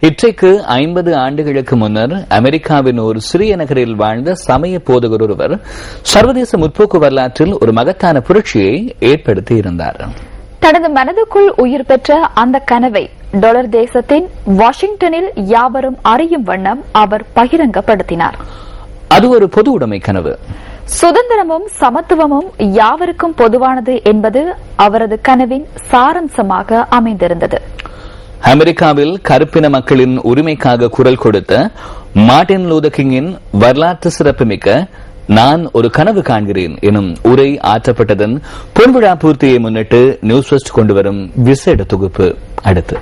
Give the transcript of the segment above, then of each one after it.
இற்றைக்கு 50 ஆண்டுகளுக்கு முன்னர் அமெரிக்காவின் ஒரு சிறிய நகரில் வாழ்ந்த சமய போதகர் ஒருவர் சர்வதேச முற்போக்கு வரலாற்றில் ஒரு மகத்தான புரட்சியை ஏற்படுத்தியிருந்தார். தனது மனதுக்குள் உயிர் பெற்ற அந்த கனவை டாலர் தேசத்தின் வாஷிங்டனில் யாவரும் அறியும் வண்ணம் அவர் பகிரங்கப்படுத்தினார். அது ஒரு பொது உடைமை கனவு. சுதந்திரமும் சமத்துவமும் யாவருக்கும் பொதுவானது என்பது அவரது கனவின் சாரம்சமாக அமைந்திருந்தது. அமெரிக்காவில் கருப்பின மக்களின் உரிமைக்காக குரல் கொடுத்த மார்ட்டின் லூதர் கிங்கின் வரலாற்று சிறப்புமிக்க நான் ஒரு கனவு காண்கிறேன் எனும் உரை ஆற்றப்பட்டதன் பொன்விழா பூர்த்தியை முன்னிட்டு நியூஸ் ஃபர்ஸ்ட் கொண்டு வரும் விசேட தொகுப்பு அடுத்து.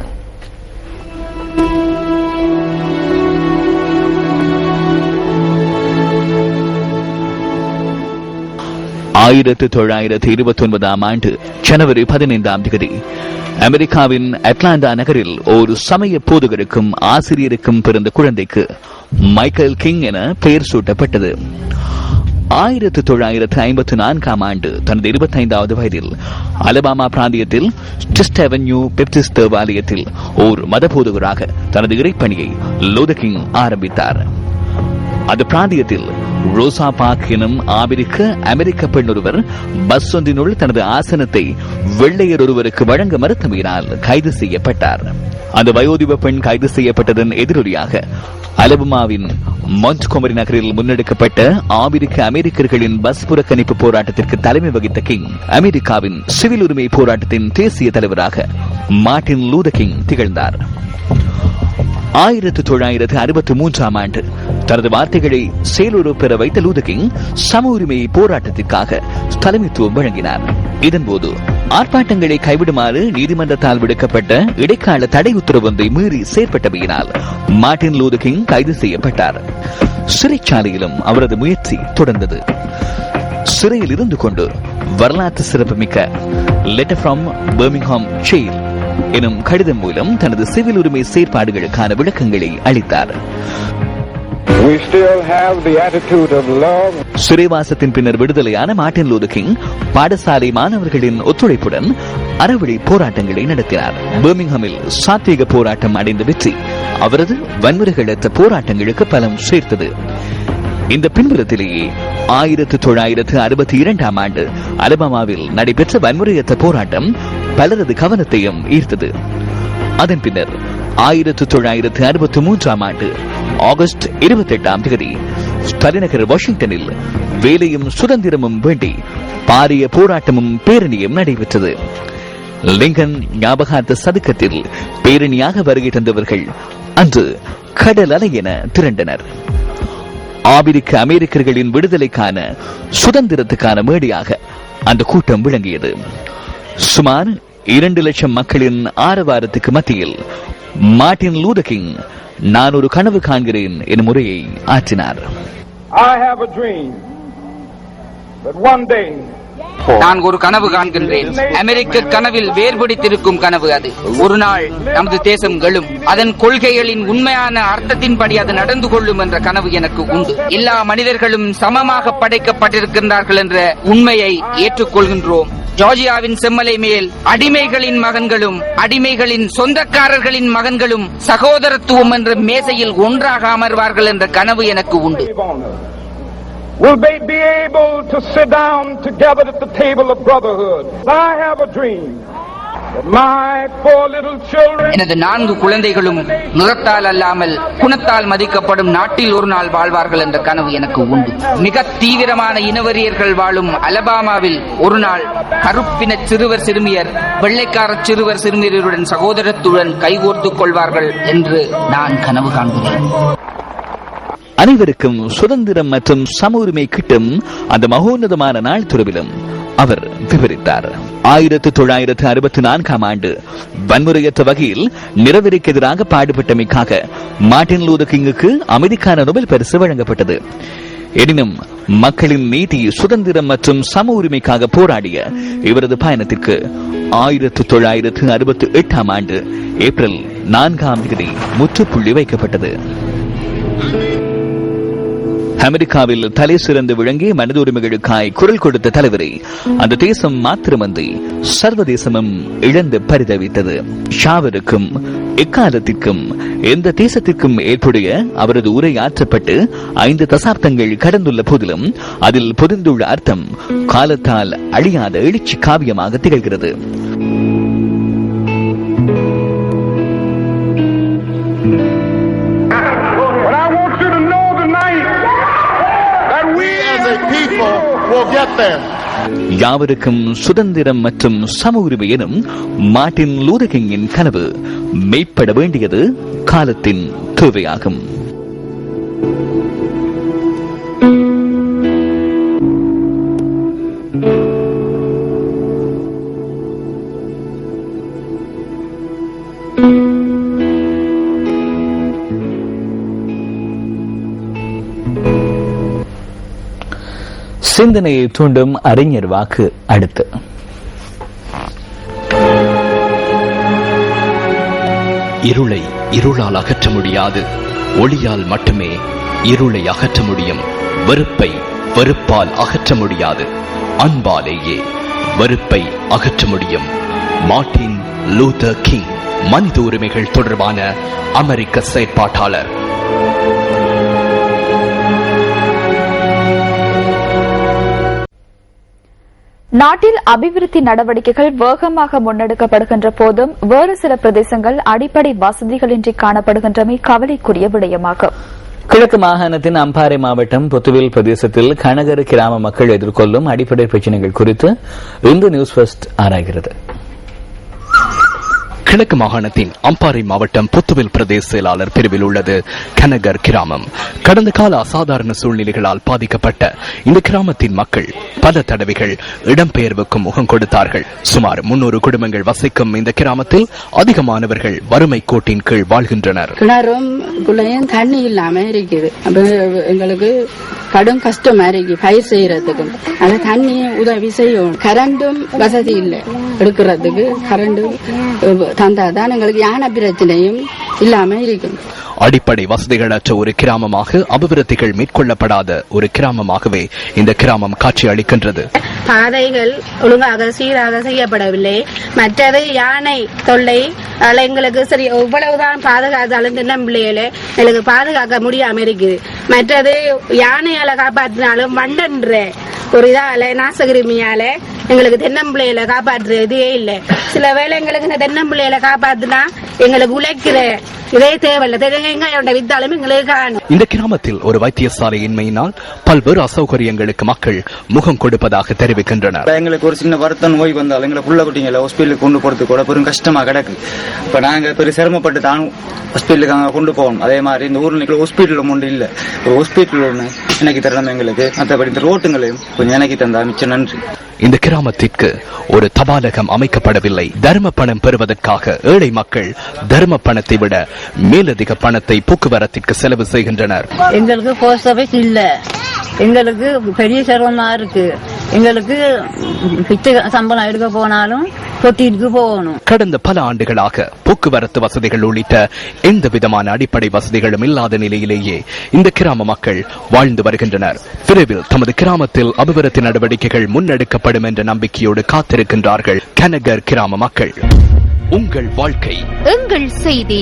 ஆண்டு ஜனவரி 15 அமெரிக்காவின் அட்லாண்டா நகரில் ஒரு சமய போதகருக்கும் ஆசிரியருக்கும் பிறந்த குழந்தைக்கு மைக்கேல் கிங் என பெயர் சூட்டப்பட்டது. 1954 ஆண்டு தனது 25வது வயதில் அலபாமா பிராந்தியத்தில் ஸ்டிஸ்ட் அவென்யூ பெப்டிஸ்ட் தேவாலயத்தில் ஒரு மத போதகராக தனது இறைப்பணியை லூதர் கிங் ஆரம்பித்தார். அந்த பிராந்தியத்தில் ரோசா பார்க் எனும் அமெரிக்க பெண் ஒருவர் பஸ் ஒன்றினுள் தனது ஆசனத்தை வெள்ளையர் ஒருவருக்கு வழங்க மறுத்தமையினால் கைது செய்யப்பட்டார். அந்த வயோதிப பெண் கைது செய்யப்பட்டதன் எதிரொலியாக அலபமாவின் மொன்ட்கொமரி நகரில் முன்னெடுக்கப்பட்ட அமெரிக்கர்களின் பஸ் புறக்கணிப்பு போராட்டத்திற்கு தலைமை வகித்த கிங் அமெரிக்காவின் சிவில் உரிமை போராட்டத்தின் தேசிய தலைவராக மார்ட்டின் லூதர் கிங் திகழ்ந்தார். 1963 ஆண்டு தனது வார்த்தைகளை செயலுறு பெற வைத்த லூதர் கிங் சம உரிமை போராட்டத்திற்காக தலைமைத்துவம் வழங்கினார். இதன்போது ஆர்ப்பாட்டங்களை கைவிடுமாறு நீதிமன்றத்தால் விடுக்கப்பட்ட இடைக்கால தடை உத்தரவு ஒன்றை மீறி செயற்பட்டமையினால் மார்ட்டின் லூதர் கிங் கைது செய்யப்பட்டார். சிறைச்சாலையிலும் அவரது முயற்சி தொடர்ந்தது. சிறையில் இருந்து கொண்டு வரலாற்று சிறப்புமிக்க லெட்டர் ஃப்ரம் பர்மிங்ஹாம் ஜெயில் எனும் கடிதம் மூலம் தனது சிவில் உரிமை செயற்பாடுகளுக்கான விளக்கங்களை அளித்தார். சிறைவாசத்தின் பின்னர் விடுதலையான மார்ட்டின் லூதர் கிங் பாடசாலை மாணவர்களின் ஒத்துழைப்புடன் அறவழி போராட்டங்களை நடத்தினார். பர்மிங்ஹாமில் சாத்வீக போராட்டம் அடைந்த வெற்றி அவரது வன்முறைகளற்ற போராட்டங்களுக்கு பலம் சேர்த்தது. இந்த பின்புலத்திலேயே 1962 ஆண்டு அலபாமாவில் நடைபெற்ற வன்முறையற்ற போராட்டம் பலரது கவனத்தையும் ஈர்த்தது. அதன் பின்னர் 1963 ஆண்டு ஆகஸ்ட் 28 தலைநகர் வாஷிங்டனில் வேலையும் சுதந்திரமும் வேண்டி பாரிய போராட்டமும் பேரணியும் நடைபெற்றது. லிங்கன் ஞாபகார்த்த சதுக்கத்தில் பேரணியாக வருகை தந்தவர்கள் அன்று கடல் அலை என திரண்டனர். அமெரிக்கர்களின் விடுதலைக்கான சுதந்திரத்துக்கான மேடையாக அந்த கூட்டம் விளங்கியது. சுமார் 2 லட்சம் மக்களின் ஆரவாரத்துக்கு மத்தியில் மார்ட்டின் லூதர் கிங் நான் ஒரு கனவு காண்கிறேன் எனும் முறையை ஆற்றினார். நான் ஒரு கனவு காண்கின்றேன். அமெரிக்க கனவில் வேர்பிடித்திருக்கும் கனவு அது. ஒரு நாள் நமது தேசம் எழும். அதன் கொள்கைகளின் உண்மையான அர்த்தத்தின்படி அது நடந்து கொள்ளும் என்ற கனவு எனக்கு உண்டு. எல்லா மனிதர்களும் சமமாக படைக்கப்பட்டிருக்கின்றார்கள் என்ற உண்மையை ஏற்றுக்கொள்கின்றோம். ஜார்ஜியாவின் செம்மலை மேல் அடிமைகளின் மகன்களும் அடிமைகளின் சொந்தக்காரர்களின் மகன்களும் சகோதரத்துவம் என்ற மேசையில் ஒன்றாக அமர்வார்கள் என்ற கனவு எனக்கு உண்டு. Will they be able to sit down together at the table of brotherhood? I have a dream that my 4 little children. எனது 4 குழந்தைகளும் நிறத்தால் அல்லாமல் குணத்தால் மதிக்கப்படும் நாட்டில் ஒரு நாள் வாழ்வார்கள் என்ற கனவு எனக்கு உண்டு. மிக தீவிரமான இனவெறியர்கள் வாழும் அலபாமாவில் ஒரு நாள் கருப்பின சிறுவர் சிறுமியர் வெள்ளைக்கார சிறுவர் சிறுமியருடன் சகோதரத்துடன் கைகோர்த்துக் கொள்வார்கள் என்று நான் கனவு காண்கிறேன். அனைவருக்கும் சுதந்திரம் மற்றும் சம உரிமை கிட்டும் அந்த மகோன்னதமான நாள் துறவிலும் அவர் விவரித்தார். 1964 ஆண்டு வன்முறையற்ற வகையில் நிறவெறிக்கு எதிராக பாடுபட்டமைக்காக மார்ட்டின் லூதர் கிங்குக்கு அமைதிக்கான நோபல் பரிசு வழங்கப்பட்டது. எனினும் மக்களின் நீதி, சுதந்திரம் மற்றும் சம உரிமைக்காக போராடிய இவரது பயணத்திற்கு 1968 ஆண்டு ஏப்ரல் 4 முற்றுப்புள்ளி வைக்கப்பட்டது. அமெரிக்காவில் தலை சிறந்து விளங்கி மனித உரிமைகளுக்காய் குரல் கொடுத்த தலைவரை அந்த தேசம் மாத்திரமன்றி சர்வதேசமும் இழந்து பரிதவித்தது. ஷாவருக்கும் எக்காலத்திற்கும் எந்த தேசத்திற்கும் ஏற்புடைய அவரது உரை ஆற்றப்பட்டு 5 தசாப்தங்கள் கடந்துள்ள போதிலும் அதில் பொதிந்துள்ள அர்த்தம் காலத்தால் அழியாத எழுச்சி காவியமாக திகழ்கிறது. யாவருக்கும் சுதந்திரம் மற்றும் சம உரிமை எனும் மார்ட்டின் லூதர் கிங்கின் கனவு மெய்ப்பட வேண்டியது காலத்தின் தேவையாகும். சிந்தனையை தூண்டும் அறிஞர் வாக்கு அடுத்து. இருளை இருளால் அகற்ற முடியாது, ஒளியால் மட்டுமே இருளை அகற்ற முடியும். வெறுப்பை வெறுப்பால் அகற்ற முடியாது, அன்பாலேயே வெறுப்பை அகற்ற முடியும். மார்ட்டின் லூதர் கிங், மனித உரிமைகள் தொடர்பான அமெரிக்க செயற்பாட்டாளர். நாட்டில் அபிவிருத்தி நடவடிக்கைகள் வேகமாக முன்னெடுக்கப்படுகின்ற போதும் வேறு சில பிரதேசங்கள் அடிப்படை வசதிகளின்றி காணப்படுகின்றமை கவலைக்குரிய விடயமாகும். கிழக்கு மாகாணத்தின் அம்பாறை மாவட்டம் பொத்துவில் பிரதேசத்தில் கனகர் கிராம மக்கள் எதிர்கொள்ளும் அடிப்படை பிரச்சினைகள் குறித்து இந்து நியூஸ் ஃபர்ஸ்ட் ஆராய்கிறது. கிழக்கு மாகாணத்தின் அம்பாறை மாவட்டம் பொத்துவில் பிரதேச செயலாளர் பிரிவில் உள்ளது கனகர் கிராமம். கடந்த கால அசாதாரண சூழ்நிலைகளால் பாதிக்கப்பட்ட இந்த கிராமத்தின் மக்கள் பல தடவைகள் இடம்பெயர்வுக்கும் முகம் கொடுத்தார்கள். சுமார் 300 குடும்பங்கள் வசிக்கும் இந்த கிராமத்தில் அதிகமானவர்கள் வறுமை கோட்டின் கீழ் வாழ்கின்றனர். கிணறும் தண்ணி இல்லாம இருக்குது. எங்களுக்கு கடும் கஷ்டமா இருக்கு பயிர் செய்யறதுக்கு. அது தண்ணி உதவி செய்யும். கரண்டும் வசதி இல்லை எடுக்கிறதுக்கு. கரண்ட் தந்தாதான் எங்களுக்கு யானை பிரச்சனையும் இல்லாம இருக்கும். அடிப்படை வசதிகளற்ற ஒரு கிராமமாக, அபிவிருத்திகள் மேற்கொள்ளப்படாத ஒரு கிராமமாகவே இந்த கிராமம் காட்சி அளிக்கின்றது. பாதைகள் ஒழுங்காக சீராக செய்யப்படவில்லை. மற்றது யானை தொல்லை எங்களுக்கு சரி எவ்வளவுதான் பாதுகாத்தாலும் தின்ன பிள்ளைகளை எங்களுக்கு பாதுகாக்க முடியாம இருக்குது. மற்றது யானையால காப்பாற்றினாலும் மண்டன்ற ஒரு இதால நாசகிருமியால எங்களுக்கு தென்னம்பிள்ளையில காப்பாற்றுறதே இல்லை. சில வேளை எங்களுக்கு இந்த தென்னம்பிள்ளையில காப்பாத்துனா எங்களுக்கு உழைக்கிற இதே தேவையில்லை. வித்தாலும் எங்களுக்கு காணும். இந்த கிராமத்தில் ஒரு வைத்தியசாலை இன்மையினால் பல்வேறு அசௌகரியங்களுக்கு மக்கள் முகம் கொடுப்பதாக தெரிவிக்கின்றனர். எங்களுக்கு ஒரு சின்ன வருத்த நோய் வந்தாலும் எங்களை புள்ள குட்டிங்களை ஹாஸ்பிட்டலுக்கு கொண்டு போறது கூட பெரும் கஷ்டமா கிடக்கு. இப்ப நாங்க பெரும் சிரமப்பட்டு தான் ஹாஸ்பிட்டலுக்கு அங்க கொண்டு போவோம். அதே மாதிரி இந்த ஊர்ல ஹாஸ்பிட்டல் ஒன்று இல்ல. ஒரு ஹாஸ்பிட்டல் ஒன்று எனக்கு தரணும் எங்களுக்கு. மற்றபடி இந்த ரோட்டுங்களையும் கொஞ்சம் எனக்கு தந்தா மிச்சம் நன்றி. இந்த கிராமத்திற்கு ஒரு தபாலகம் அமைக்கப்படவில்லை. தர்ம பணம் பெறுவதற்காக ஏழை மக்கள் தர்ம பணத்தை விட மேலதிக பணத்தை போக்குவரத்திற்கு செலவு செய்கின்றனர். எங்களுக்கு போஸ்ட் ஆபீஸ் இல்ல. எங்களுக்கு பெரிய சிரமமா இருக்கு. எங்களுக்கு பிச்சை சம்பளம் எடுக்க போனாலும் தொட்டிற்கு போகணும். கடந்த பல ஆண்டுகளாக போக்குவரத்து வசதிகள் உள்ளிட்ட எந்த விதமான அடிப்படை வசதிகளும் இல்லாத நிலையிலேயே இந்த கிராம மக்கள் வாழ்ந்து வருகின்றனர். விரைவில் தமது கிராமத்தில் அபிவிருத்தி நடவடிக்கைகள் முன்னெடுக்கப்படும் என்ற நம்பிக்கையோடு காத்திருக்கின்றார்கள் கனகர் கிராம மக்கள். உங்கள் வாழ்க்கை எங்கள் செய்தி.